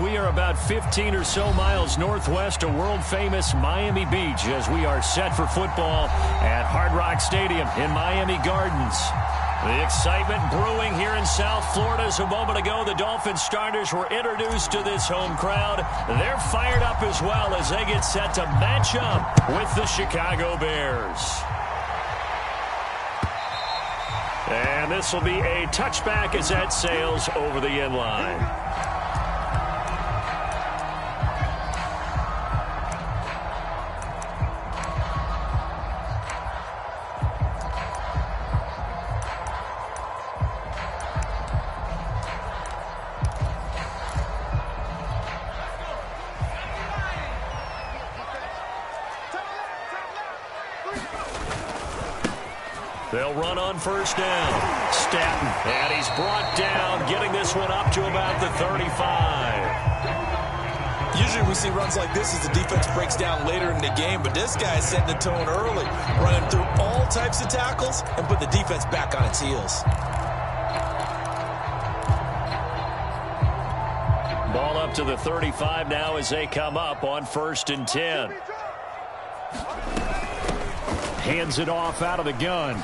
We are about 15 or so miles northwest of world-famous Miami Beach as we are set for football at Hard Rock Stadium in Miami Gardens. The excitement brewing here in South Florida. As a moment ago, the Dolphins starters were introduced to this home crowd. They're fired up as well as they get set to match up with the Chicago Bears. And this will be a touchback as that sails over the end line. They'll run on first down. Stanton, and he's brought down, getting this one up to about the 35. Usually we see runs like this as the defense breaks down later in the game, but this guy's setting the tone early, running through all types of tackles and put the defense back on its heels. Ball up to the 35 now as they come up on 1st and 10. Hands it off out of the gun.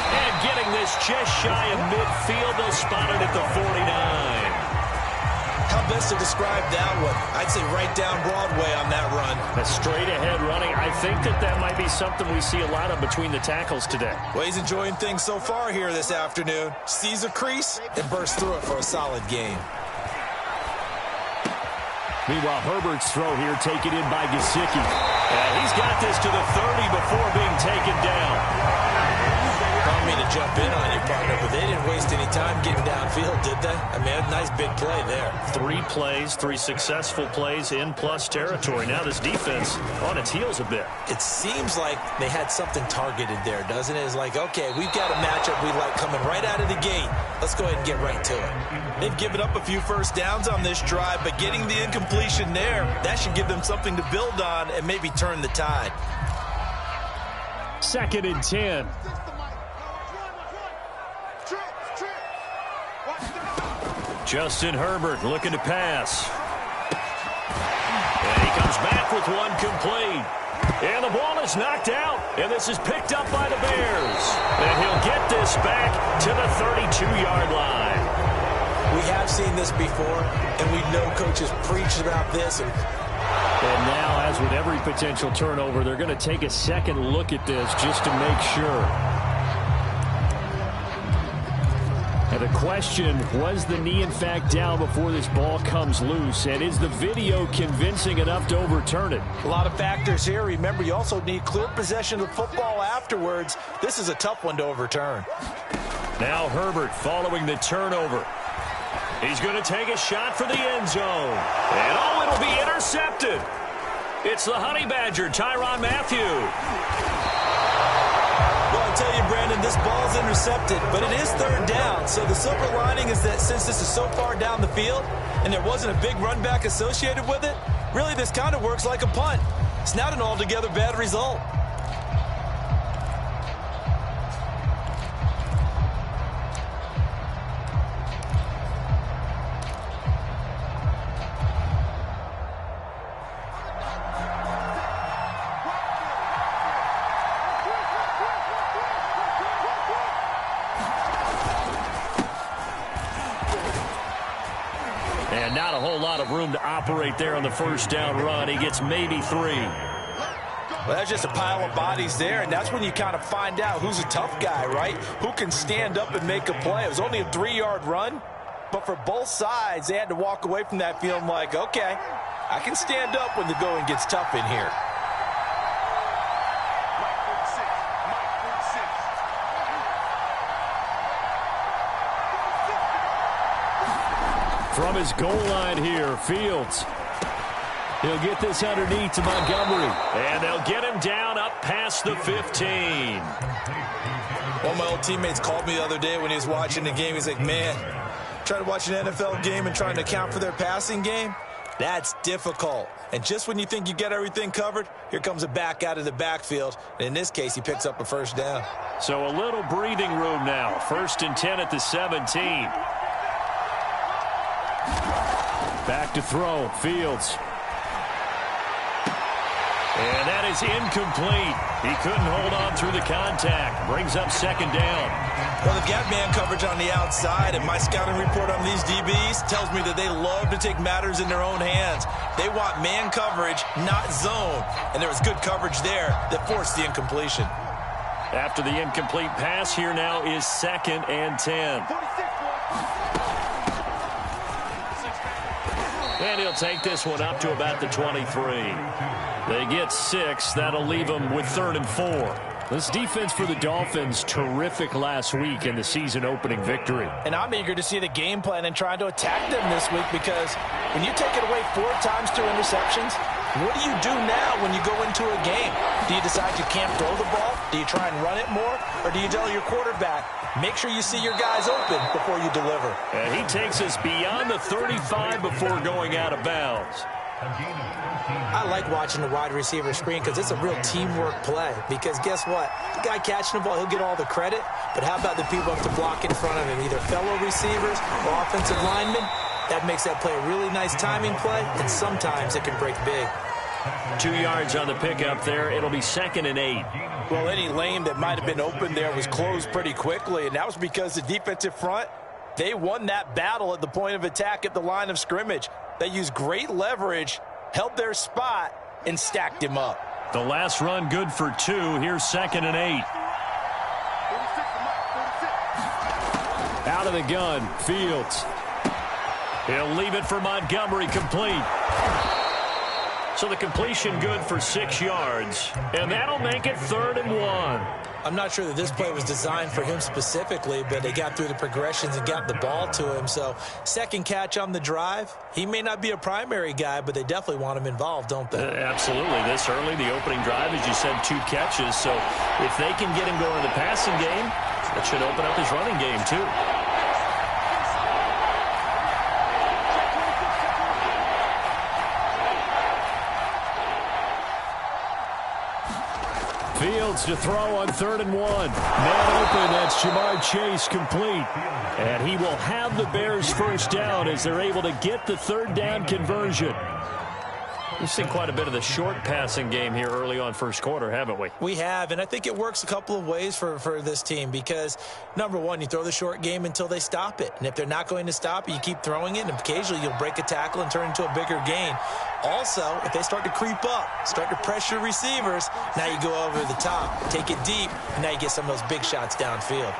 And getting this just shy of midfield, they'll spot it at the 49. How best to describe that one? I'd say right down Broadway on that run. A straight-ahead running. I think that might be something we see a lot of between the tackles today. Well, he's enjoying things so far here this afternoon. Sees a crease and bursts through it for a solid game. Meanwhile, Herbert's throw here taken in by Gesicki. And he's got this to the 30 before being taken down. I don't mean to jump in on you, partner, but they didn't waste any time getting downfield, did they? I mean, a nice big play there. 3 plays, 3 successful plays in plus territory. Now this defense on its heels a bit. It seems like they had something targeted there, doesn't it? It's like, okay, we've got a matchup we like coming right out of the gate. Let's go ahead and get right to it. They've given up a few first downs on this drive, but getting the incompletion there, that should give them something to build on and maybe turn the tide. 2nd and 10. Justin Herbert looking to pass. And he comes back with one complete. And the ball is knocked out. And this is picked up by the Bears. And he'll get this back to the 32-yard line. We have seen this before, and we know coaches preach about this. And now, as with every potential turnover, they're going to take a second look at this just to make sure. And the question, was the knee in fact down before this ball comes loose? And is the video convincing enough to overturn it? A lot of factors here. Remember, you also need clear possession of the football afterwards. This is a tough one to overturn. Now Herbert following the turnover. He's going to take a shot for the end zone. And oh, it'll be intercepted. It's the Honey Badger, Tyrann Mathieu. Well, I tell you, Brandon, this ball's intercepted, but it is 3rd down. So the silver lining is that since this is so far down the field and there wasn't a big run back associated with it, really this kind of works like a punt. It's not an altogether bad result. And not a whole lot of room to operate there on the first down run. He gets maybe 3. Well, that's just a pile of bodies there, and that's when you kind of find out who's a tough guy, right? Who can stand up and make a play. It was only a 3-yard run, but for both sides, they had to walk away from that feeling like, okay, I can stand up when the going gets tough in here. From his goal line here, Fields. He'll get this underneath to Montgomery. And they'll get him down up past the 15. One of my old teammates called me the other day when he was watching the game. He's like, man, trying to watch an NFL game and trying to account for their passing game, that's difficult. And just when you think you get everything covered, here comes a back out of the backfield. And in this case, he picks up a first down. So a little breathing room now. 1st and 10 at the 17. Back to throw, Fields. And that is incomplete. He couldn't hold on through the contact. Brings up 2nd down. Well, they've got man coverage on the outside, and my scouting report on these DBs tells me that they love to take matters in their own hands. They want man coverage, not zone. And there was good coverage there that forced the incompletion. After the incomplete pass, here now is 2nd and 10. And he'll take this one up to about the 23. They get 6. That'll leave them with 3rd and 4. This defense for the Dolphins, terrific last week in the season-opening victory. And I'm eager to see the game plan and trying to attack them this week, because when you take it away 4 times through interceptions, what do you do now when you go into a game? Do you decide you can't throw the ball? Do you try and run it more? Or do you tell your quarterback, make sure you see your guys open before you deliver? And he takes us beyond the 35 before going out of bounds. I like watching the wide receiver screen because it's a real teamwork play. Because guess what? The guy catching the ball, he'll get all the credit. But how about the people up to block in front of him? Either fellow receivers or offensive linemen. That makes that play a really nice timing play, and sometimes it can break big. 2 yards on the pickup there. It'll be 2nd and 8. Well, any lane that might have been open there was closed pretty quickly, and that was because the defensive front They won that battle at the point of attack at the line of scrimmage. They used great leverage, held their spot, and stacked him up. The last run good for 2. Here's 2nd and 8. Out of the gun, Fields. He'll leave it for Montgomery, complete. So the completion good for 6 yards, and that'll make it 3rd and 1. I'm not sure that this play was designed for him specifically, but they got through the progressions and got the ball to him. So second catch on the drive. He may not be a primary guy, but they definitely want him involved, don't they? Absolutely. This early, the opening drive, as you said, 2 catches. So if they can get him going in the passing game, that should open up his running game too. Fields to throw on 3rd and 1. Man open, that's Jamar Chase, complete. And he will have the Bears first down as they're able to get the 3rd down conversion. We've seen quite a bit of the short passing game here early on first quarter, haven't we? We have, and I think it works a couple of ways for this team because, number one, you throw the short game until they stop it. And if they're not going to stop it, you keep throwing it, and occasionally you'll break a tackle and turn it into a bigger gain. Also, if they start to creep up, start to pressure receivers, now you go over the top, take it deep, and now you get some of those big shots downfield.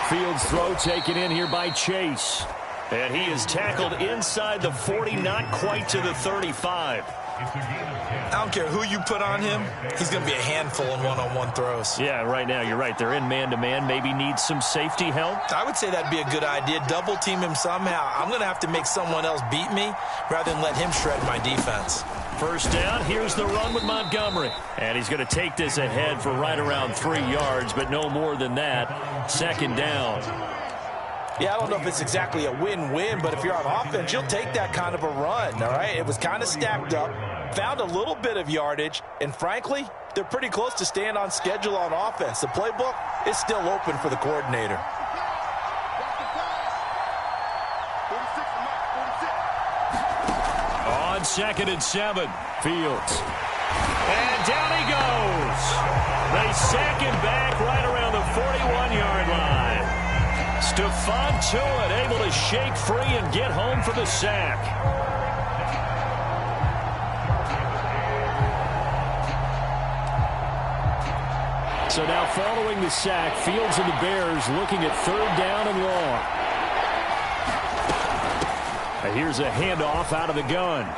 Fields throw taken in here by Chase. And he is tackled inside the 40, not quite to the 35. I don't care who you put on him, he's going to be a handful in one-on-one throws. Yeah, right now, you're right. They're in man-to-man, maybe need some safety help. I would say that'd be a good idea. Double team him somehow. I'm going to have to make someone else beat me rather than let him shred my defense. First down, here's the run with Montgomery. And he's going to take this ahead for right around 3 yards, but no more than that. 2nd down. Yeah, I don't know if it's exactly a win-win, but if you're on offense, you'll take that kind of a run, all right? It was kind of stacked up, found a little bit of yardage, and frankly, they're pretty close to staying on schedule on offense. The playbook is still open for the coordinator. On 2nd and 7, Fields. And down he goes. They sack him back right around the 41-yard line. Stephon Tuitt able to shake free and get home for the sack. So now following the sack, Fields and the Bears looking at 3rd down and long. And here's a handoff out of the gun.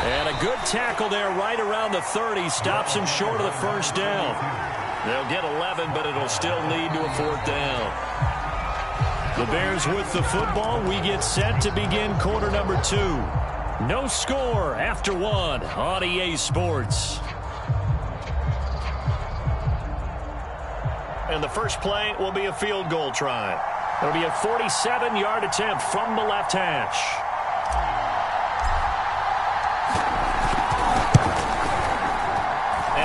And a good tackle there right around the 30. Stops him short of the first down. They'll get 11, but it'll still lead to a 4th down. The Bears with the football. We get set to begin quarter number 2. No score after 1 on EA Sports. And the first play will be a field goal try. It'll be a 47-yard attempt from the left hash.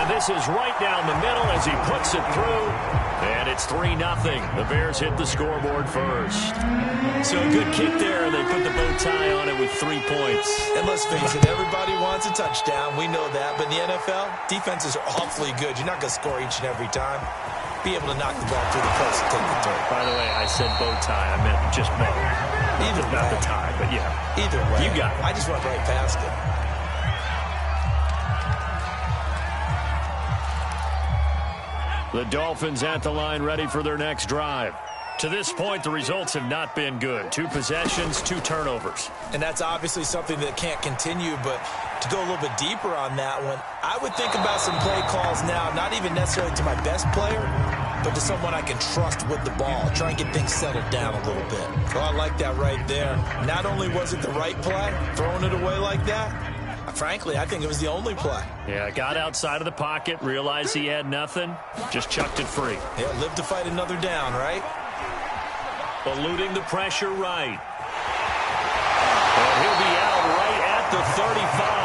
This is right down the middle as he puts it through. And it's 3-0. The Bears hit the scoreboard first. So a good kick there. They put the bow tie on it with 3 points. And let's face it, everybody wants a touchdown. We know that. But in the NFL, defenses are awfully good. You're not going to score each and every time. Be able to knock the ball through the post and take the turn. By the way, I said bow tie. I meant just bow. Either way. Not the tie, but yeah. Either way. You got it. I just went right past it. The Dolphins at the line ready for their next drive. To this point, the results have not been good. 2 possessions, 2 turnovers. And that's obviously something that can't continue, but to go a little bit deeper on that one, I would think about some play calls now, not even necessarily to my best player, but to someone I can trust with the ball. Try and get things settled down a little bit. So I like that right there. Not only was it the right play, throwing it away like that, frankly, I think it was the only play. Yeah, got outside of the pocket, realized he had nothing, just chucked it free. Yeah, live to fight another down, right? Eluding the pressure right. And he'll be out right at the 35.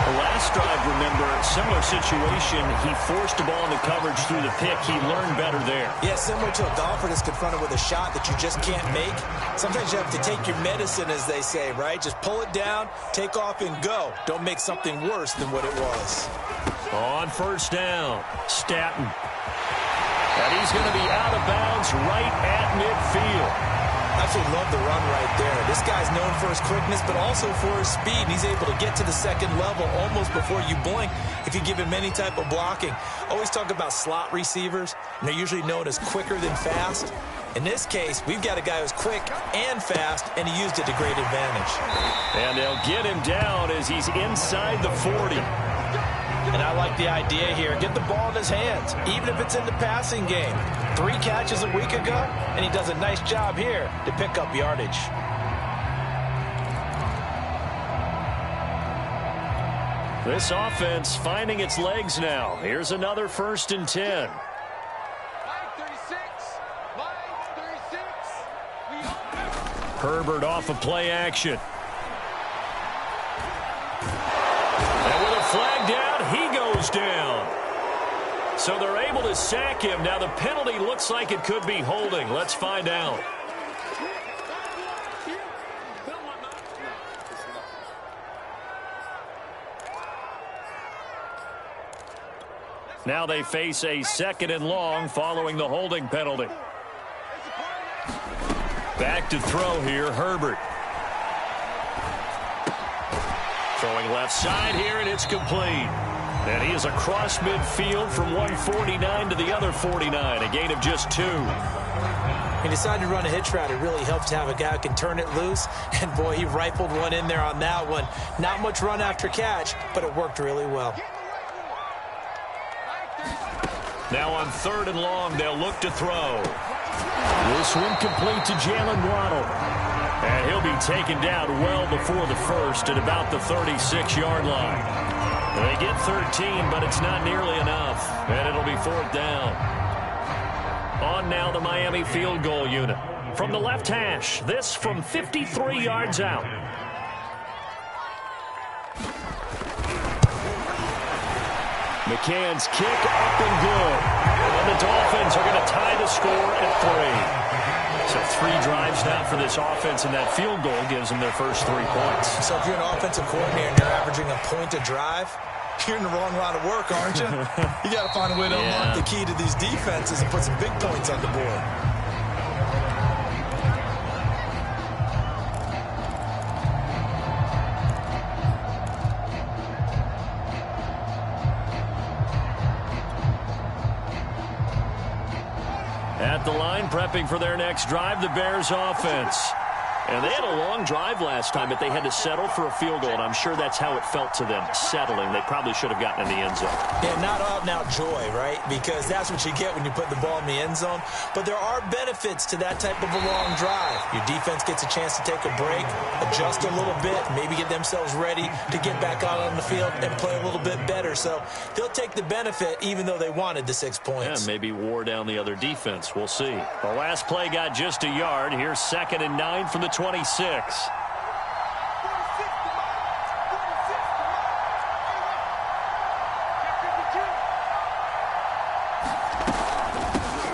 The last drive, remember, similar situation. He forced the ball in the coverage through the pick. He learned better there. Yeah, similar to a golfer that's confronted with a shot that you just can't make. Sometimes you have to take your medicine, as they say, right? Just pull it down, take off, and go. Don't make something worse than what it was. On first down, Staton. And he's going to be out of bounds right at midfield. I absolutely love the run right there. This guy's known for his quickness, but also for his speed. And he's able to get to the second level almost before you blink if you give him any type of blocking. Always talk about slot receivers, and they're usually known as quicker than fast. In this case, we've got a guy who's quick and fast, and he used it to great advantage. And they'll get him down as he's inside the 40. And I like the idea here. Get the ball in his hands, even if it's in the passing game. 3 catches a week ago, and he does a nice job here to pick up yardage. This offense finding its legs now. Here's another 1st and 10. Herbert off of play action. And with a flag down, he goes down. So they're able to sack him. Now the penalty looks like it could be holding. Let's find out. Now they face a 2nd and long following the holding penalty. Back to throw here, Herbert. Throwing left side here, and it's complete. And he is across midfield from 149 to the other 49, a gain of just 2. He decided to run a hitch route. It really helps to have a guy who can turn it loose. And, boy, he rifled one in there on that one. Not much run after catch, but it worked really well. Now on 3rd and long, they'll look to throw. This one complete to Jalen Waddle. And he'll be taken down well before the 1st at about the 36-yard line. They get 13, but it's not nearly enough. And it'll be 4th down. On now the Miami field goal unit. From the left hash, this from 53 yards out. McCann's kick up and good. And the Dolphins are going to tie the score at 3. So 3 drives now for this offense, and that field goal gives them their first 3 points. So if you're an offensive coordinator and you're averaging a point a drive, you're in the wrong line of work, aren't you? You got to find a way to unlock the key to these defenses and put some big points on the board. At the line, prepping for their next drive, the Bears offense. And they had a long drive last time, but they had to settle for a field goal, and I'm sure that's how it felt to them, settling. They probably should have gotten in the end zone. Yeah, not out-and-out joy, right? Because that's what you get when you put the ball in the end zone. But there are benefits to that type of a long drive. Your defense gets a chance to take a break, adjust a little bit, maybe get themselves ready to get back out on the field and play a little bit better. So they'll take the benefit even though they wanted the 6 points. Yeah, maybe wore down the other defense. We'll see. The last play got just a yard. Here's 2nd and 9 from the 26.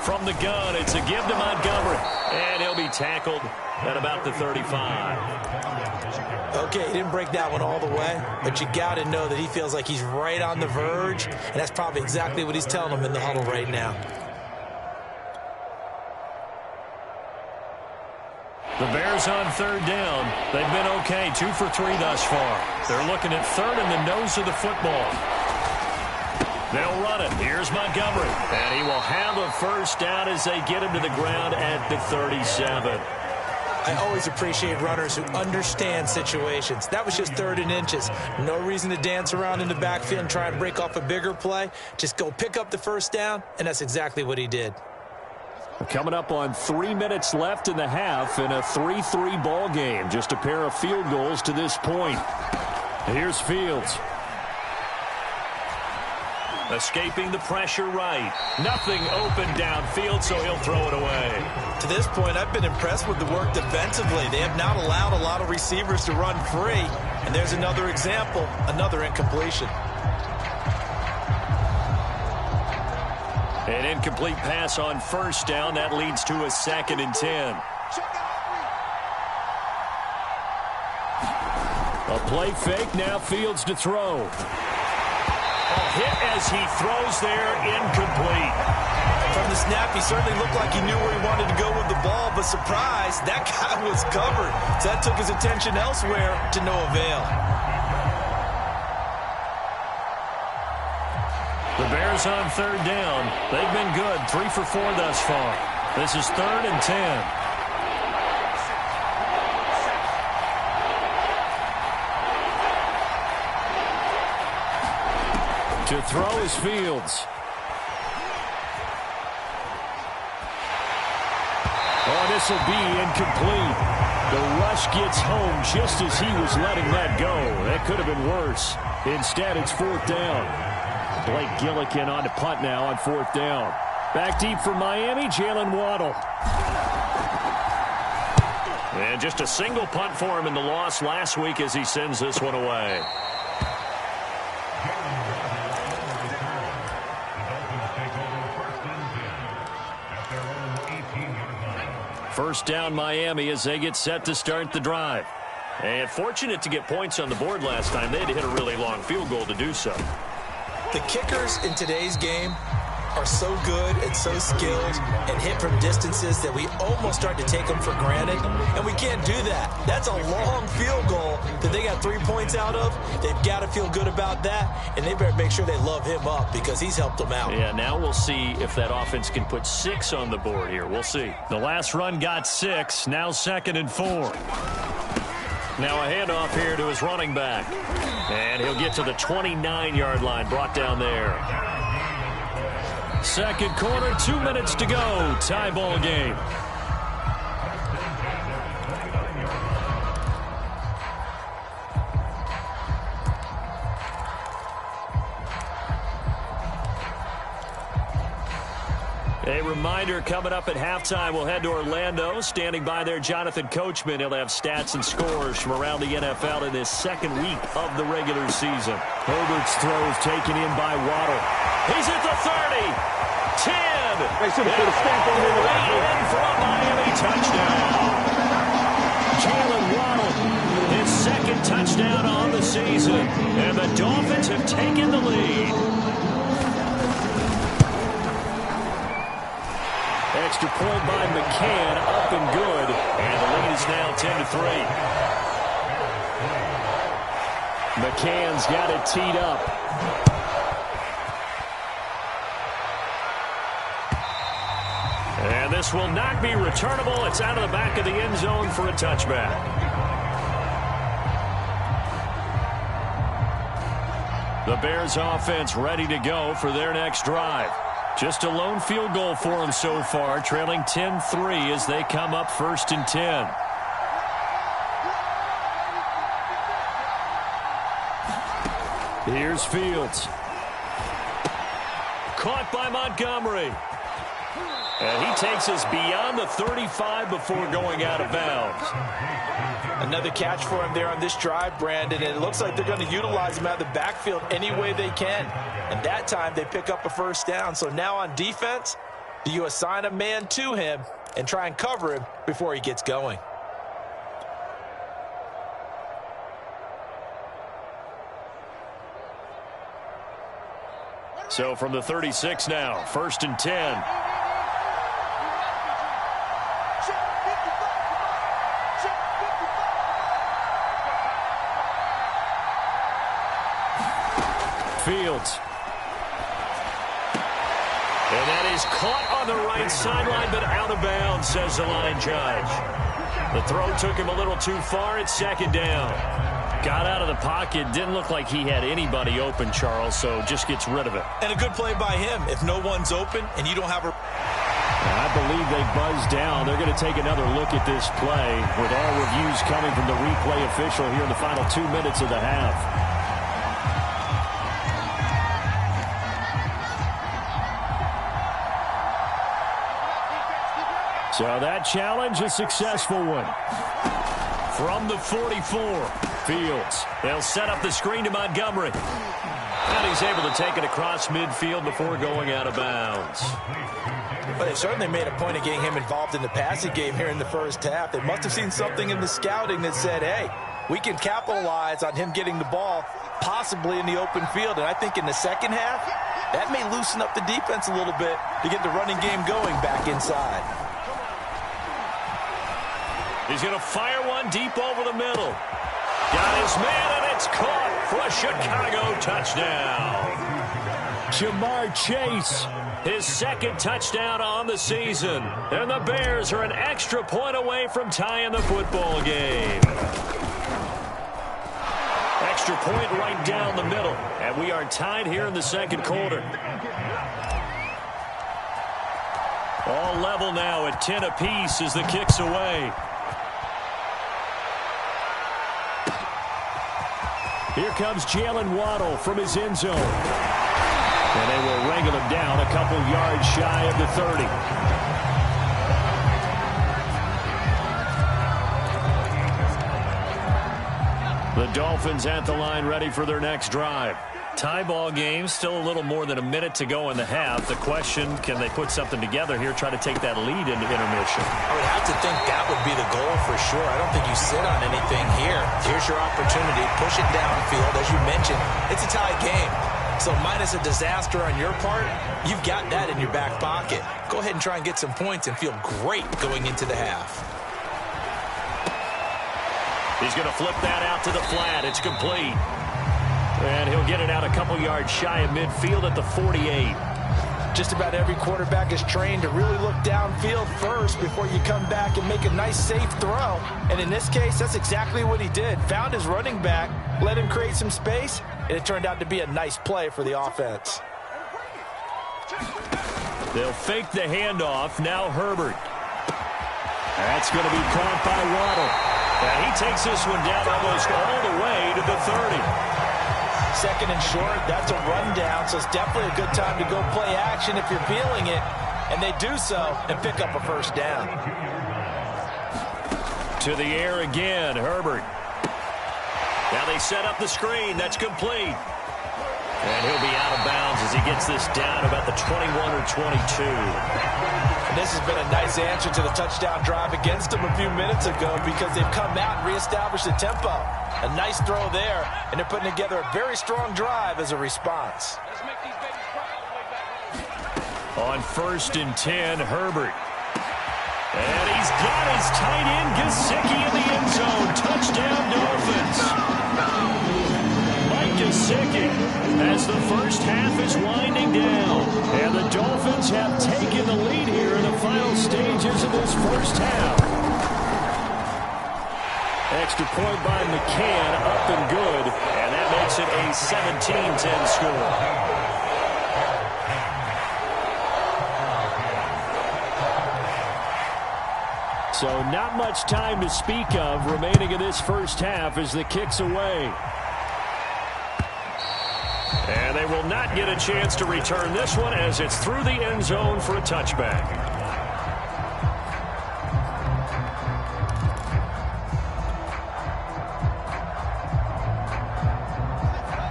From the gun, it's a give to Montgomery. And he'll be tackled at about the 35. Okay, he didn't break that one all the way, but you got to know that he feels like he's right on the verge, and that's probably exactly what he's telling them in the huddle right now. The Bears on 3rd down. They've been okay, 2 for 3 thus far. They're looking at 3rd in the nose of the football. They'll run it. Here's Montgomery. And he will have a 1st down as they get him to the ground at the 37. I always appreciate runners who understand situations. That was just 3rd and inches. No reason to dance around in the backfield and try and break off a bigger play. Just go pick up the 1st down, and that's exactly what he did. Coming up on 3 minutes left in the half in a 3-3 ball game. Just a pair of field goals to this point. Here's Fields. Escaping the pressure right. Nothing open downfield, so he'll throw it away. To this point, I've been impressed with the work defensively. They have not allowed a lot of receivers to run free. And there's another example, another incompletion. An incomplete pass on 1st down. That leads to a 2nd and 10. A play fake. Now Fields to throw. A hit as he throws there. Incomplete. From the snap, he certainly looked like he knew where he wanted to go with the ball, but surprise, that guy was covered. So that took his attention elsewhere to no avail. The Bears on third down. They've been good, 3 for 4 thus far. This is 3rd and 10. To throw is Fields. Oh, this will be incomplete. The rush gets home just as he was letting that go. That could have been worse. Instead, it's 4th down. Blake Gillikin on to punt now on 4th down. Back deep for Miami, Jalen Waddle. And just a single punt for him in the loss last week as he sends this one away. First down Miami as they get set to start the drive. And fortunate to get points on the board last time. They had to hit a really long field goal to do so. The kickers in today's game are so good and so skilled and hit from distances that we almost start to take them for granted, and we can't do that. That's a long field goal that they got 3 points out of. They've got to feel good about that, and they better make sure they love him up because he's helped them out. Yeah, now we'll see if that offense can put 6 on the board here. We'll see. The last run got 6, now 2nd and 4. Now a handoff here to his running back. And he'll get to the 29-yard line, brought down there. Second quarter, 2 minutes to go. Tie ball game. A reminder, coming up at halftime, we'll head to Orlando. Standing by there, Jonathan Coachman. He'll have stats and scores from around the NFL in this second week of the regular season. Herbert's throws taken in by Waddle. He's at the 30. 10. They should have put a stamp on him. In for a Miami touchdown. Jalen Waddle, his second touchdown on the season. And the Dolphins have taken the lead. Extra point by McCann, up and good. And the lead is now 10-3. McCann's got it teed up. And this will not be returnable. It's out of the back of the end zone for a touchback. The Bears offense ready to go for their next drive. Just a lone field goal for them so far, trailing 10-3 as they come up 1st and 10. Here's Fields. Caught by Montgomery. And he takes us beyond the 35 before going out of bounds. Another catch for him there on this drive, Brandon, and it looks like they're going to utilize him out of the backfield any way they can. And that time they pick up a first down. So now on defense, do you assign a man to him and try and cover him before he gets going? So from the 36 now, 1st and 10. Fields. And that is caught on the right sideline, but out of bounds, says the line judge. The throw took him a little too far. It's 2nd down. Got out of the pocket. Didn't look like he had anybody open, Charles, so just gets rid of it. And a good play by him. If no one's open and you don't have a... I believe they buzzed down. They're going to take another look at this play with all reviews coming from the replay official here in the final 2 minutes of the half. So that challenge, a successful one. From the 44, Fields. They'll set up the screen to Montgomery. And he's able to take it across midfield before going out of bounds. But they certainly made a point of getting him involved in the passing game here in the first half. They must have seen something in the scouting that said, hey, we can capitalize on him getting the ball possibly in the open field. And I think in the second half, That may loosen up the defense a little bit to get the running game going back inside. He's going to fire one deep over the middle. Got his man, and it's caught for a Chicago touchdown. Jamar Chase, his second touchdown on the season. And the Bears are an extra point away from tying the football game. Extra point right down the middle. And we are tied here in the second quarter. All level now at 10 apiece as the kick's away. Here comes Jalen Waddle from his end zone. And they will wrangle him down a couple yards shy of the 30. The Dolphins at the line ready for their next drive. Tie ball game, still a little more than a minute to go in the half. The question, can they put something together here, try to take that lead into intermission? I would have to think that would be the goal for sure. I don't think you sit on anything here. Here's your opportunity. Push it downfield. As you mentioned, it's a tie game. So minus a disaster on your part, you've got that in your back pocket. Go ahead and try and get some points and feel great going into the half. He's going to flip that out to the flat. It's complete. And he'll get it out a couple yards shy of midfield at the 48. Just about every quarterback is trained to really look downfield first before you come back and make a nice, safe throw. And in this case, that's exactly what he did. Found his running back, let him create some space, and it turned out to be a nice play for the offense. They'll fake the handoff. Now Herbert. That's going to be caught by Waddle. And he takes this one down almost all the way to the 30. Second and short, that's a rundown, so it's definitely a good time to go play action if you're feeling it. And they do so and pick up a first down. To the air again, Herbert. Now they set up the screen. That's complete. And he'll be out of bounds as he gets this down about the 21 or 22. And this has been a nice answer to the touchdown drive against them a few minutes ago because they've come out and reestablished the tempo. A nice throw there, and they're putting together a very strong drive as a response. On 1st and 10, Herbert. And he's got his tight end, Gesicki, in the end zone. Touchdown, Dolphins. Mike Gesicki, as the first half is winding down. And the Dolphins have taken the lead here in the final stages of this first half. Extra point by McCann, up and good. And that makes it a 17-10 score. So not much time to speak of remaining in this first half as the kick's away. And they will not get a chance to return this one as it's through the end zone for a touchback.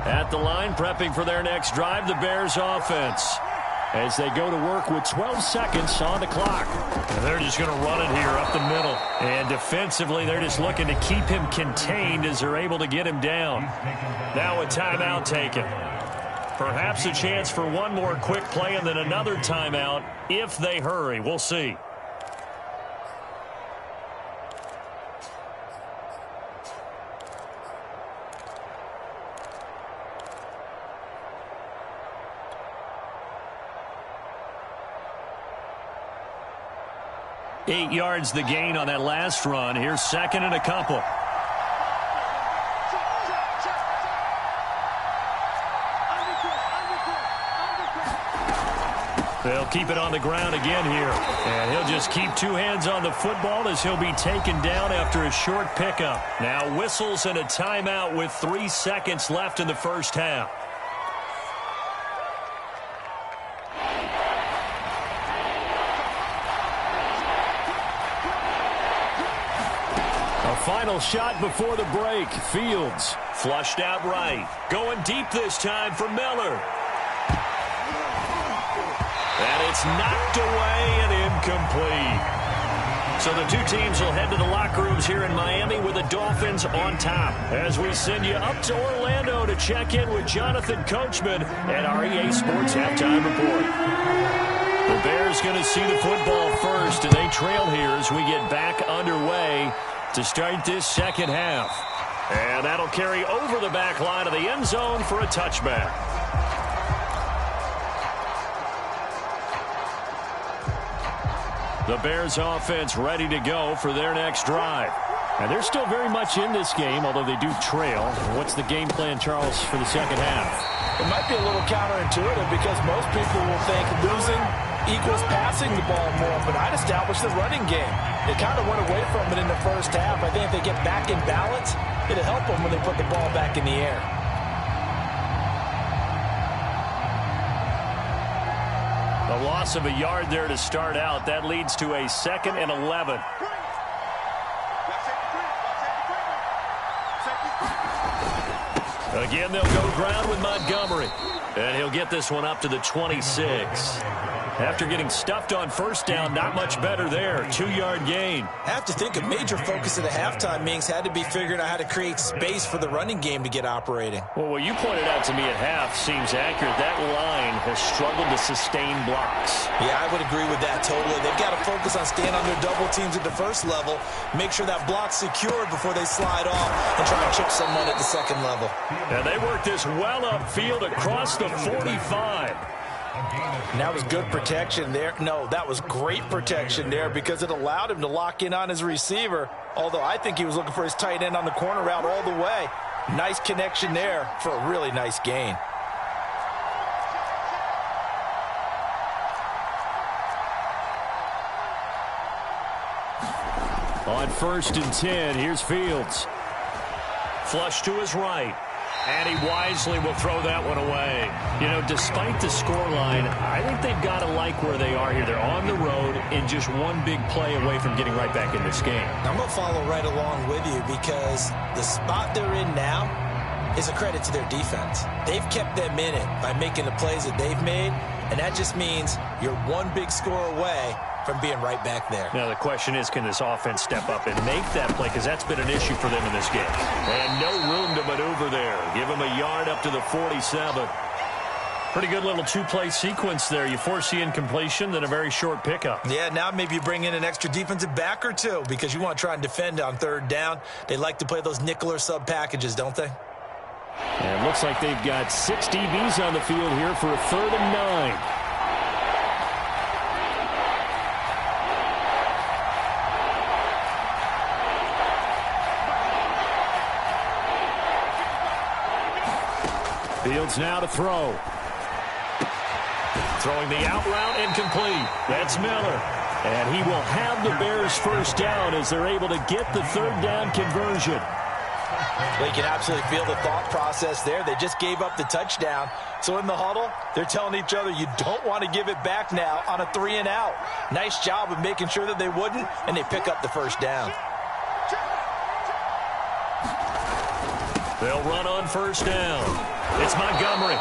At the line, prepping for their next drive, the Bears offense, as they go to work with 12 seconds on the clock. And they're just going to run it here up the middle. And defensively, they're just looking to keep him contained as they're able to get him down. Now a timeout taken. Perhaps a chance for one more quick play and then another timeout if they hurry. We'll see. Eight yards the gain on that last run. Here's second and a couple. They'll keep it on the ground again here. And he'll just keep two hands on the football as he'll be taken down after a short pickup. Now whistles and a timeout with 3 seconds left in the first half. Final shot before the break. Fields flushed out right. Going deep this time for Miller. And it's knocked away and incomplete. So the two teams will head to the locker rooms here in Miami with the Dolphins on top. As we send you up to Orlando to check in with Jonathan Coachman at our EA Sports Halftime Report. The Bears going to see the football first, and they trail here as we get back underway to start this second half. And that'll carry over the back line of the end zone for a touchback. The Bears offense ready to go for their next drive. And they're still very much in this game, although they do trail. What's the game plan, Charles, for the second half? It might be a little counterintuitive because most people will think losing equals passing the ball more, but I'd establish the running game. They kind of went away from it in the first half. I think if they get back in balance, it'll help them when they put the ball back in the air. A loss of a yard there to start out. That leads to a 2nd and 11. Again, they'll go ground with Montgomery. And he'll get this one up to the 26. After getting stuffed on first down, not much better there. 2-yard gain. I have to think a major focus of the halftime meetings had to be figuring out how to create space for the running game to get operating. Well, what you pointed out to me at half seems accurate. That line has struggled to sustain blocks. Yeah, I would agree with that totally. They've got to focus on staying on their double teams at the first level, make sure that block's secured before they slide off and try and chip someone at the second level. And they work this well upfield across the 45. And that was good protection there. No, that was great protection there because it allowed him to lock in on his receiver, although I think he was looking for his tight end on the corner route all the way. Nice connection there for a really nice gain. On 1st and 10, here's Fields. Flush to his right. And he wisely will throw that one away. You know, despite the scoreline, I think they've got to like where they are here. They're on the road and just one big play away from getting right back in this game. I'm going to follow right along with you because the spot they're in now is a credit to their defense. They've kept them in it by making the plays that they've made, and that just means you're one big score away from being right back there. Now the question is, can this offense step up and make that play? Because that's been an issue for them in this game. And no room to maneuver there. Give them a yard up to the 47. Pretty good little two-play sequence there. You force the incompletion, then a very short pickup. Yeah, now maybe you bring in an extra defensive back or two because you want to try and defend on 3rd down. They like to play those nickel or sub packages, don't they? And it looks like they've got 6 DBs on the field here for a 3rd and 9. Fields now to throw. Throwing the out route incomplete. That's Miller. And he will have the Bears first down as they're able to get the 3rd down conversion. Well, you can absolutely feel the thought process there. They just gave up the touchdown. So in the huddle, they're telling each other, you don't want to give it back now on a 3 and out. Nice job of making sure that they wouldn't, and they pick up the first down. They'll run on first down. It's Montgomery.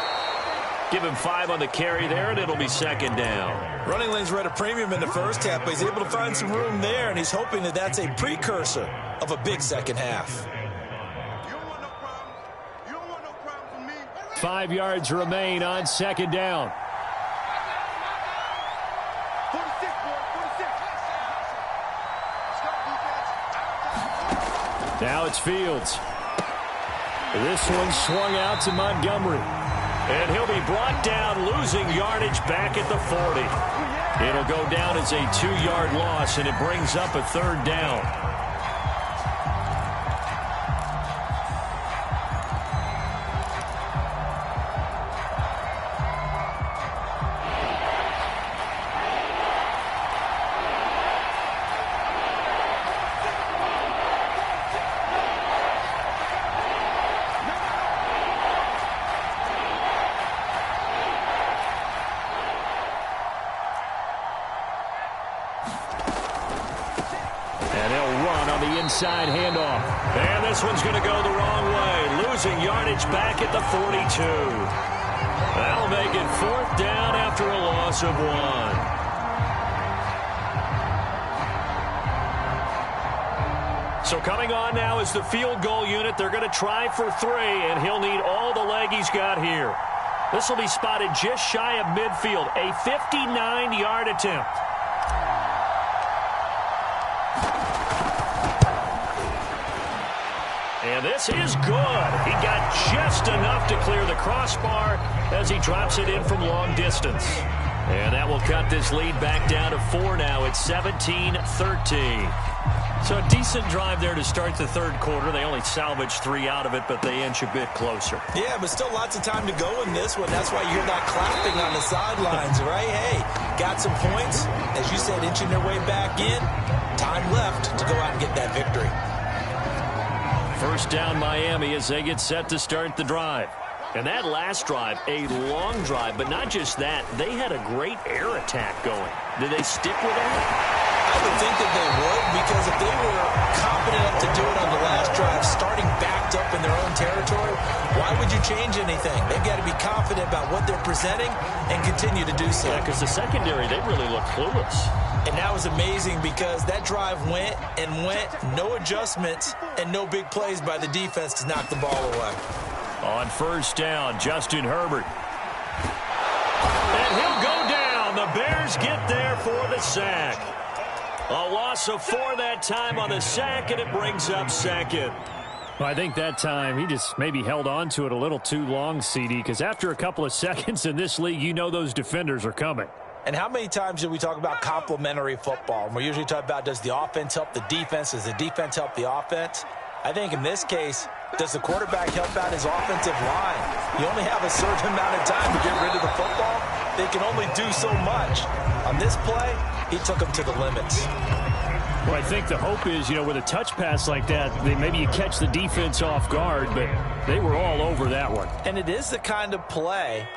Give him 5 on the carry there, and it'll be 2nd down. Running lanes were at a premium in the first half, but he's able to find some room there, and he's hoping that that's a precursor of a big second half. 5 yards remain on 2nd down. Now it's Fields. This one swung out to Montgomery. And he'll be brought down, losing yardage back at the 40. It'll go down as a 2-yard loss, and it brings up a 3rd down. Inside handoff. And this one's going to go the wrong way. Losing yardage back at the 42. That'll make it 4th down after a loss of 1. So coming on now is the field goal unit. They're going to try for 3, and he'll need all the leg he's got here. This will be spotted just shy of midfield, a 59-yard attempt. And this is good. He got just enough to clear the crossbar as he drops it in from long distance. And that will cut this lead back down to 4 now. It's 17-13. So a decent drive there to start the third quarter. They only salvaged 3 out of it, but they inch a bit closer. Yeah, but still lots of time to go in this one. That's why you hear that clapping on the sidelines, right? Hey, got some points. As you said, inching their way back in. Time left to go out and get that victory. First down Miami as they get set to start the drive. And that last drive, a long drive, but not just that. They had a great air attack going. Did they stick with that? I would think that they would, because if they were confident enough to do it on the last drive, starting backed up in their own territory, why would you change anything? They've got to be confident about what they're presenting and continue to do so. Yeah, because the secondary, they really look clueless. And that was amazing because that drive went and went, no adjustments and no big plays by the defense to knock the ball away. On first down, Justin Herbert. And he'll go down. The Bears get there for the sack. A loss of 4 that time on the sack, and it brings up second. Well, I think that time he just maybe held on to it a little too long, CD, because after a couple of seconds in this league, you know those defenders are coming. And how many times do we talk about complementary football? And we usually talk about, does the offense help the defense? Does the defense help the offense? I think in this case, does the quarterback help out his offensive line? You only have a certain amount of time to get rid of the football. They can only do so much. On this play, he took them to the limits. Well, I think the hope is, with a touch pass like that, maybe you catch the defense off guard, but they were all over that one. And it is the kind of play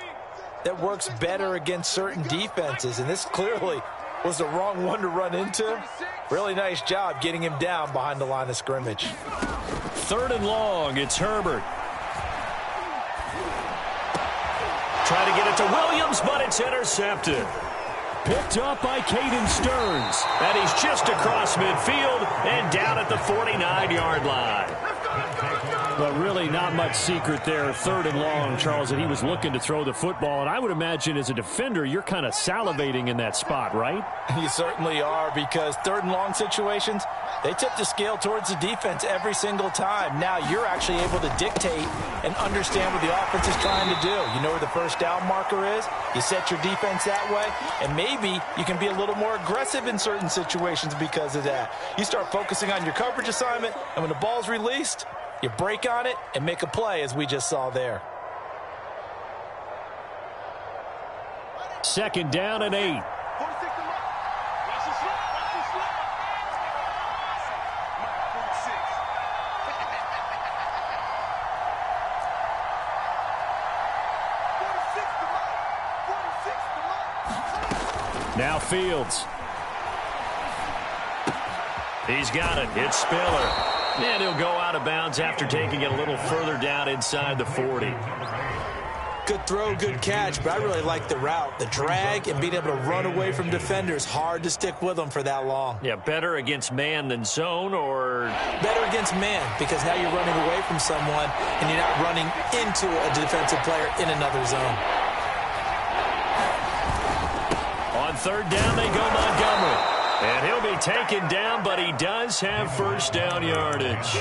that works better against certain defenses, and this clearly was the wrong one to run into. Really nice job getting him down behind the line of scrimmage. 3rd and long, it's Herbert. Try to get it to Williams, but it's intercepted. Picked up by Caden Stearns. And he's just across midfield and down at the 49-yard line. But really not much secret there. 3rd and long, Charles, and he was looking to throw the football. And I would imagine as a defender, you're kind of salivating in that spot, right? You certainly are, because 3rd and long situations, they tip the scale towards the defense every single time. Now you're actually able to dictate and understand what the offense is trying to do. You know where the first down marker is. You set your defense that way, and maybe you can be a little more aggressive in certain situations because of that. You start focusing on your coverage assignment, and when the ball's released, you break on it and make a play, as we just saw there. 2nd down and 8. Now Fields. He's got it. It's Spiller. And he'll go out of bounds after taking it a little further down inside the 40. Good throw, good catch, but I really like the route. The drag and being able to run away from defenders, hard to stick with them for that long. Yeah, better against man than zone, or? Better against man, because now you're running away from someone and you're not running into a defensive player in another zone. On 3rd down, they go Montgomery. And he'll be taken down, but he does have first down yardage.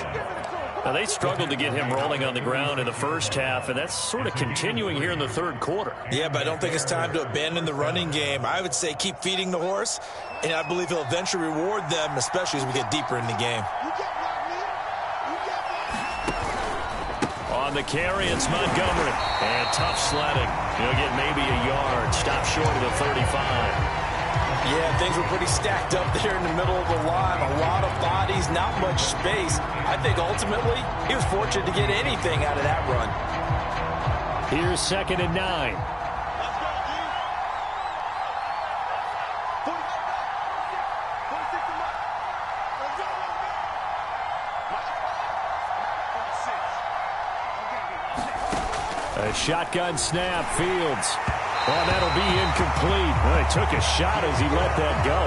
Now, they struggled to get him rolling on the ground in the first half, and that's sort of continuing here in the 3rd quarter. Yeah, but I don't think it's time to abandon the running game. I would say keep feeding the horse, and I believe he'll eventually reward them, especially as we get deeper in the game. On the carry, it's Montgomery. And tough sledding. He'll get maybe a yard. Stop short of the 35. Yeah, things were pretty stacked up there in the middle of the line. A lot of bodies, not much space. I think ultimately he was fortunate to get anything out of that run. Here's 2nd and 9. A shotgun snap, Fields. Oh, that'll be incomplete. Well, he took a shot as he let that go.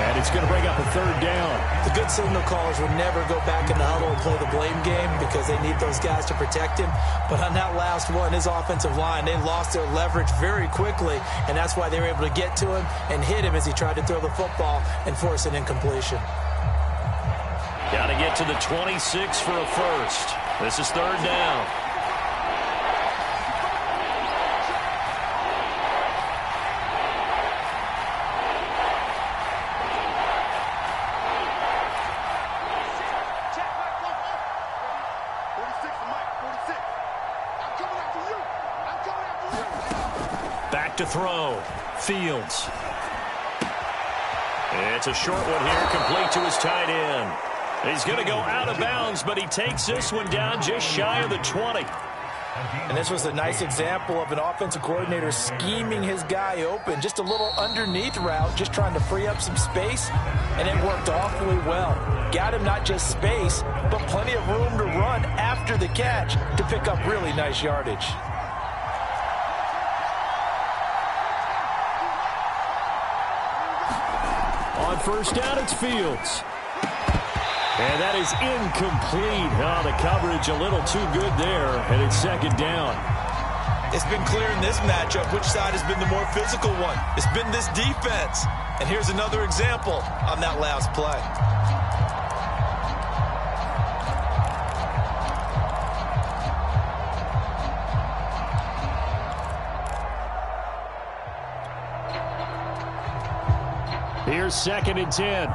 And it's going to bring up a third down. The good signal callers would never go back in the huddle and play the blame game because they need those guys to protect him. But on that last one, his offensive line, they lost their leverage very quickly, and that's why they were able to get to him and hit him as he tried to throw the football and force an incompletion. Got to get to the 26 for a first. This is third down. Back to throw. Fields. It's a short one here, complete to his tight end. He's going to go out of bounds, but he takes this one down just shy of the 20. And this was a nice example of an offensive coordinator scheming his guy open. Just a little underneath route, just trying to free up some space, and it worked awfully well. Got him not just space, but plenty of room to run after the catch to pick up really nice yardage. On first down, it's Fields. And that is incomplete. Oh, the coverage a little too good there, and it's second down. It's been clear in this matchup which side has been the more physical one. It's been this defense. And here's another example on that last play. Here's second and 10.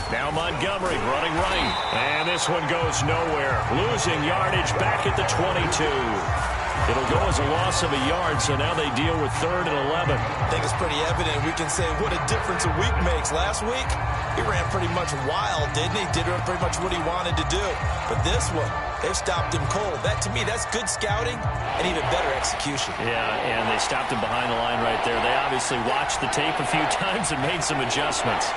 Now Montgomery running right. And this one goes nowhere. Losing yardage back at the 22. It'll go as a loss of a yard, so now they deal with 3rd and 11. I think it's pretty evident. We can say what a difference a week makes. Last week, he ran pretty much wild, didn't he? Did pretty much what he wanted to do. But this one, they've stopped him cold. That, to me, that's good scouting and even better execution. Yeah, and they stopped him behind the line right there. They obviously watched the tape a few times and made some adjustments.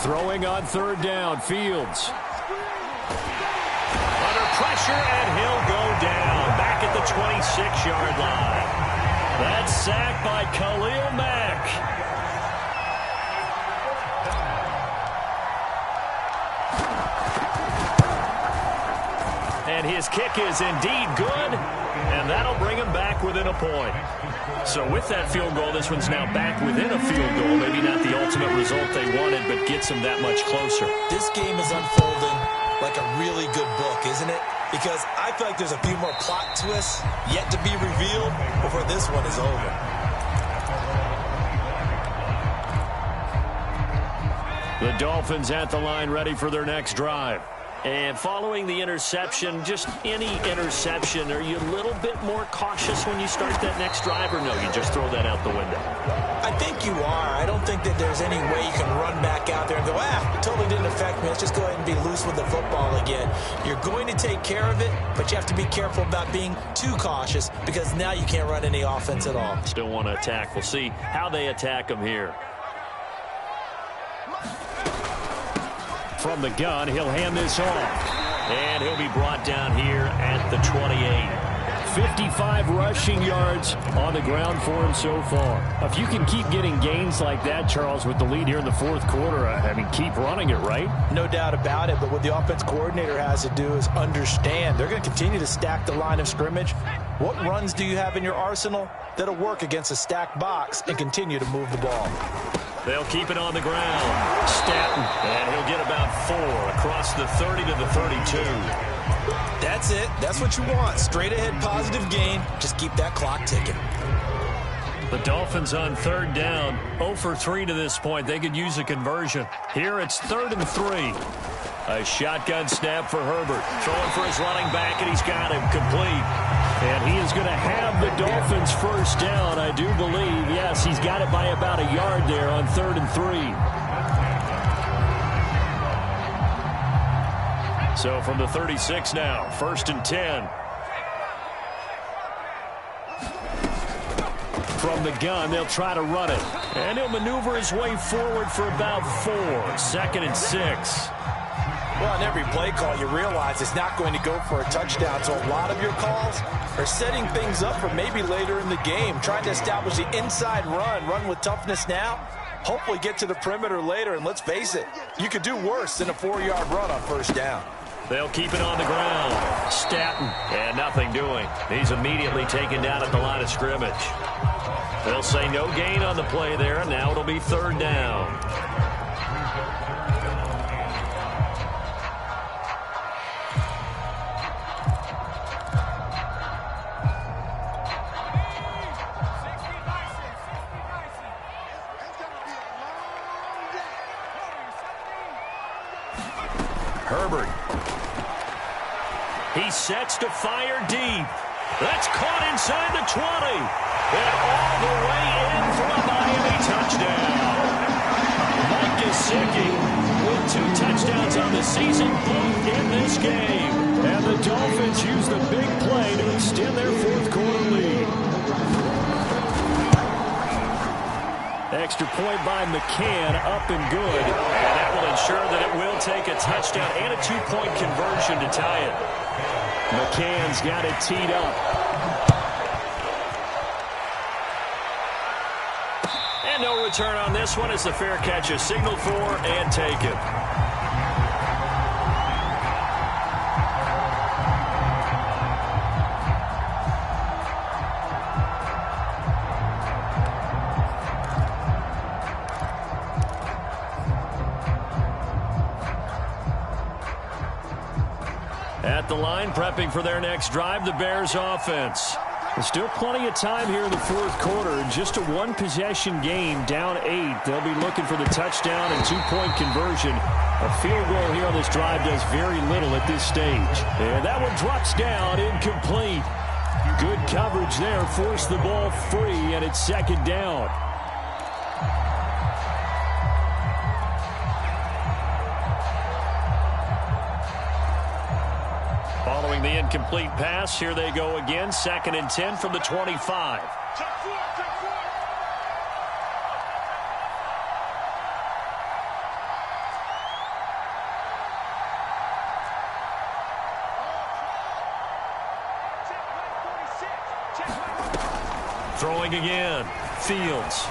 Throwing on third down, Fields. Under pressure, and he'll go down. Back at the 26-yard line. That's sacked by Khalil Mack. And his kick is indeed good, and that'll bring him back within a point. So with that field goal, this one's now back within a field goal. Maybe not the ultimate result they wanted, but gets them that much closer. This game is unfolding like a really good book, isn't it? Because I feel like there's a few more plot twists yet to be revealed before this one is over. The Dolphins at the line, ready for their next drive. And following the interception, just any interception, are you a little bit more cautious when you start that next drive, or no, you just throw that out the window? I think you are. I don't think that there's any way you can run back out there and go, it totally didn't affect me. Let's just go ahead and be loose with the football again. You're going to take care of it, but you have to be careful about being too cautious because now you can't run any offense at all. Still want to attack. We'll see how they attack them here. From the gun, he'll hand this off. And he'll be brought down here at the 28. 55 rushing yards on the ground for him so far. If you can keep getting gains like that, Charles, with the lead here in the fourth quarter, I mean, keep running it, right? No doubt about it, but what the offense coordinator has to do is understand. They're going to continue to stack the line of scrimmage. What runs do you have in your arsenal that'll work against a stacked box and continue to move the ball? They'll keep it on the ground. Stanton, and he'll get about 4 across the 30 to the 32. That's it. That's what you want. Straight ahead positive gain. Just keep that clock ticking. The Dolphins on third down. 0 for 3 to this point. They could use a conversion. Here it's 3rd and 3. A shotgun snap for Herbert. Throwing for his running back, and he's got him complete. And he is going to have the Dolphins first down, I do believe. Yes, he's got it by about a yard there on 3rd and 3. So from the 36 now, 1st and 10. the gun. They'll try to run it. And he'll maneuver his way forward for about 4. 2nd and 6. Well, on every play call, you realize it's not going to go for a touchdown. So a lot of your calls are setting things up for maybe later in the game, trying to establish the inside run with toughness now, hopefully get to the perimeter later. And let's face it, you could do worse than a 4-yard run on 1st down. They'll keep it on the ground. Staton, and nothing doing. He's immediately taken down at the line of scrimmage. They'll say no gain on the play there, and now it'll be 3rd down. Herbert. He sets to fire deep. That's caught inside the 20. And all the way in for a Miami touchdown. Mike Gesicki with 2 touchdowns on the season, both in this game. And the Dolphins use the big play to extend their 4th quarter lead. Extra point by McCann, up and good. And that will ensure that it will take a touchdown and a 2-point conversion to tie it. McCann's got it teed up. And no return on this one as the fair catch is signaled for and taken. At the line, prepping for their next drive, the Bears offense. There's still plenty of time here in the 4th quarter. Just a 1-possession game, down 8. They'll be looking for the touchdown and 2-point conversion. A field goal here on this drive does very little at this stage. And that one drops down, incomplete. Good coverage there, forced the ball free, and it's 2nd down. Following the incomplete pass, here they go again. 2nd and 10 from the 25. Throwing again. Fields.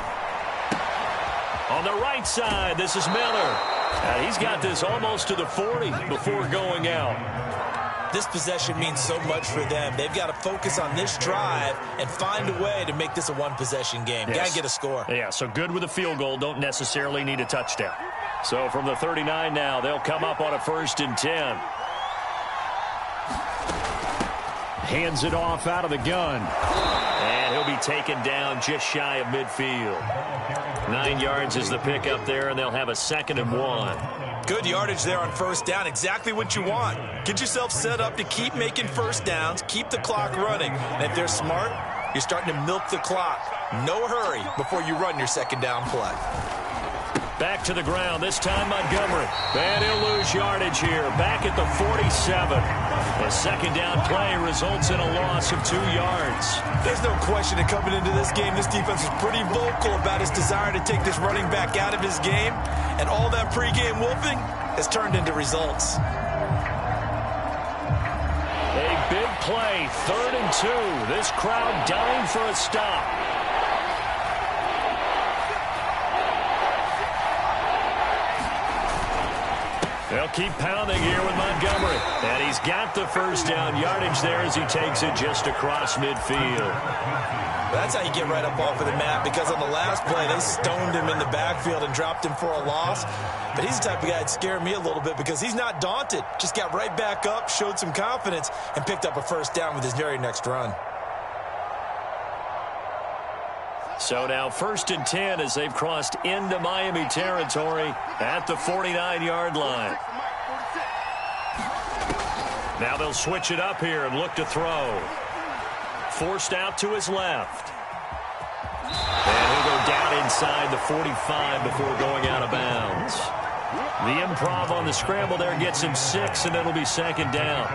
On the right side, this is Miller. And he's got this almost to the 40 before going out. This possession means so much for them. They've got to focus on this drive and find a way to make this a 1-possession game. Yes. Got to get a score. Yeah, so good with a field goal. Don't necessarily need a touchdown. So from the 39 now, they'll come up on a 1st and 10. Hands it off out of the gun. And he'll be taken down just shy of midfield. 9 yards is the pickup there, and they'll have a 2nd and 1. Good yardage there on 1st down. Exactly what you want. Get yourself set up to keep making 1st downs, keep the clock running. And if they're smart, you're starting to milk the clock. No hurry before you run your 2nd down play. Back to the ground, this time Montgomery. And he'll lose yardage here, back at the 47. The 2nd down play results in a loss of 2 yards. There's no question that coming into this game, this defense is pretty vocal about its desire to take this running back out of his game. And all that pregame wolfing has turned into results. A big play, 3rd and 2. This crowd dying for a stop. They'll keep pounding here with Montgomery. And he's got the 1st down yardage there as he takes it just across midfield. That's how you get right up off of the mat, because on the last play, they stoned him in the backfield and dropped him for a loss. But he's the type of guy that scared me a little bit because he's not daunted. Just got right back up, showed some confidence, and picked up a 1st down with his very next run. So now 1st and 10 as they've crossed into Miami territory at the 49-yard line. Now they'll switch it up here and look to throw. Forced out to his left. And he'll go down inside the 45 before going out of bounds. The improv on the scramble there gets him 6, and it'll be 2nd down.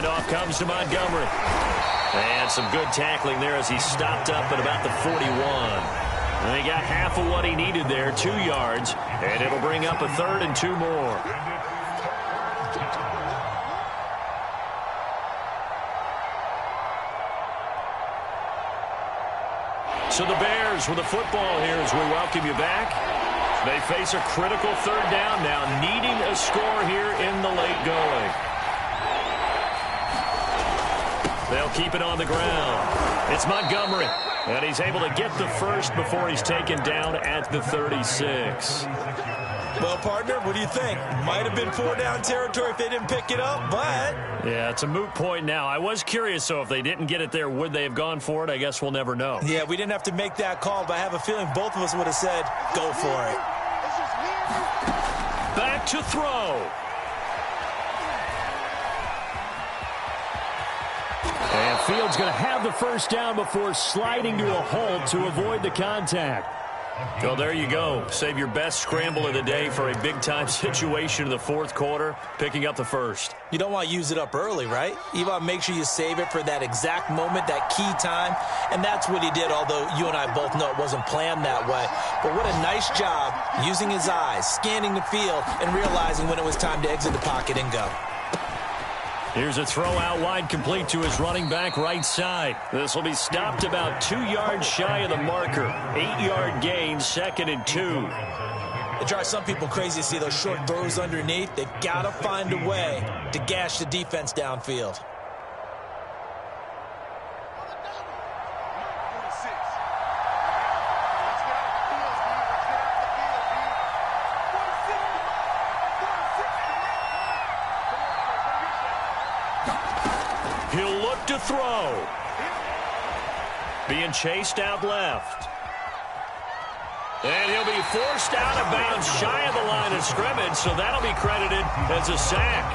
Handoff comes to Montgomery. And some good tackling there as he stopped up at about the 41. And he got half of what he needed there, 2 yards. And it'll bring up a 3rd and 2 more. So the Bears with the football here as we welcome you back. They face a critical 3rd down now, needing a score here in the late going. They'll keep it on the ground. It's Montgomery, and he's able to get the first before he's taken down at the 36. Well, partner, what do you think? Might have been 4-down territory if they didn't pick it up, but... Yeah, it's a moot point now. I was curious, so if they didn't get it there, would they have gone for it? I guess we'll never know. Yeah, we didn't have to make that call, but I have a feeling both of us would have said, go for it. Back to throw. And Fields going to have the first down before sliding to a halt to avoid the contact. Well, there you go. Save your best scramble of the day for a big-time situation in the 4th quarter, picking up the first. You don't want to use it up early, right? You want to make sure you save it for that exact moment, that key time. And that's what he did, although you and I both know it wasn't planned that way. But what a nice job using his eyes, scanning the field, and realizing when it was time to exit the pocket and go. Here's a throw out wide, complete to his running back right side. This will be stopped about 2 yards shy of the marker. 8-yard gain, 2nd and 2. It drives some people crazy to see those short throws underneath. They've got to find a way to gash the defense downfield. He'll look to throw. Being chased out left. And he'll be forced out of bounds shy of the line of scrimmage, so that'll be credited as a sack.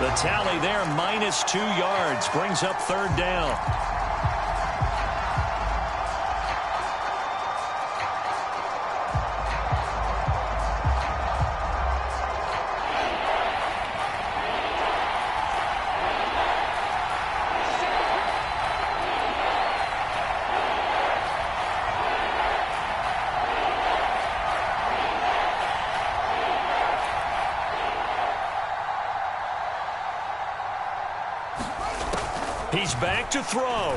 The tally there, minus 2 yards, brings up 3rd down. He's back to throw.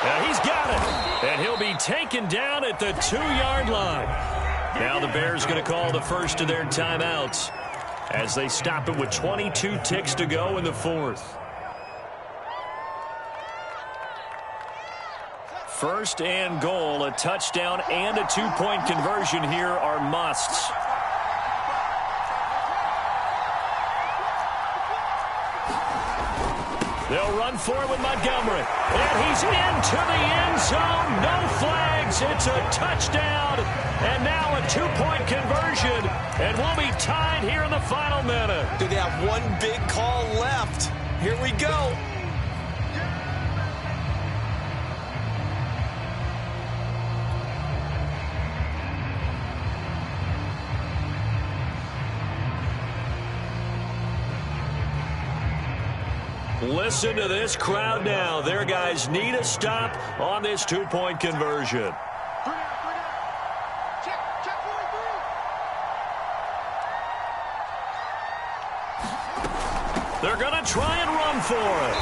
Now he's got it. And he'll be taken down at the 2-yard line. Now the Bears going to call the first of their timeouts as they stop it with 22 ticks to go in the 4th. 1st and goal, a touchdown and a 2-point conversion here are musts. They'll run for it with Montgomery. And he's into the end zone. No flags. It's a touchdown. And now a 2-point conversion. And we'll be tied here in the final minute. Do they have one big call left? Here we go. Listen to this crowd now. Their guys need a stop on this 2-point conversion. They're going to try and run for it.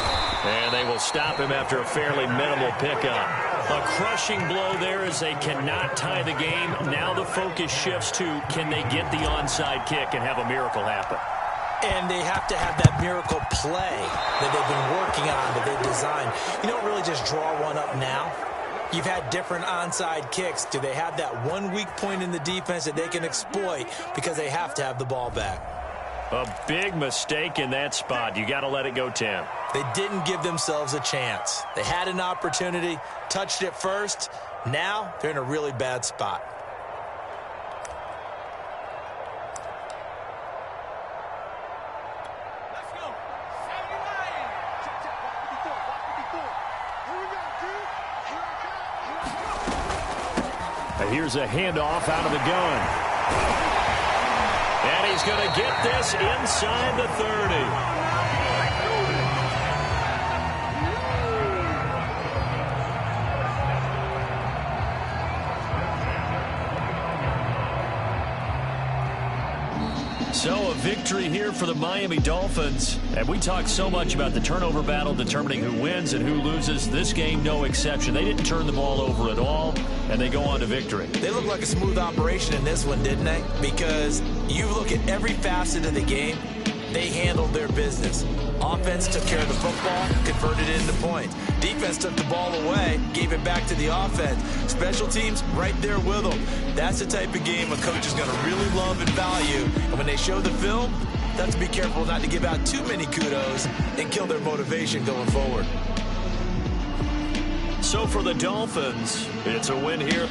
And they will stop him after a fairly minimal pickup. A crushing blow there as they cannot tie the game. Now the focus shifts to, can they get the onside kick and have a miracle happen? And they have to have that miracle play that they've been working on, that they've designed. You don't really just draw one up now. You've had different onside kicks. Do they have that one weak point in the defense that they can exploit because they have to have the ball back? A big mistake in that spot. You got to let it go 10. They didn't give themselves a chance. They had an opportunity, touched it first. Now they're in a really bad spot. Here's a handoff out of the gun. And he's going to get this inside the 30. So a victory here for the Miami Dolphins. And we talked so much about the turnover battle determining who wins and who loses. This game, no exception. They didn't turn the ball over at all, and they go on to victory. They look like a smooth operation in this one, didn't they? Because you look at every facet of the game, they handled their business. Offense took care of the football, converted it into points. Defense took the ball away, gave it back to the offense. Special teams, right there with them. That's the type of game a coach is going to really love and value. And when they show the film, they have to be careful not to give out too many kudos and kill their motivation going forward. So for the Dolphins, it's a win here.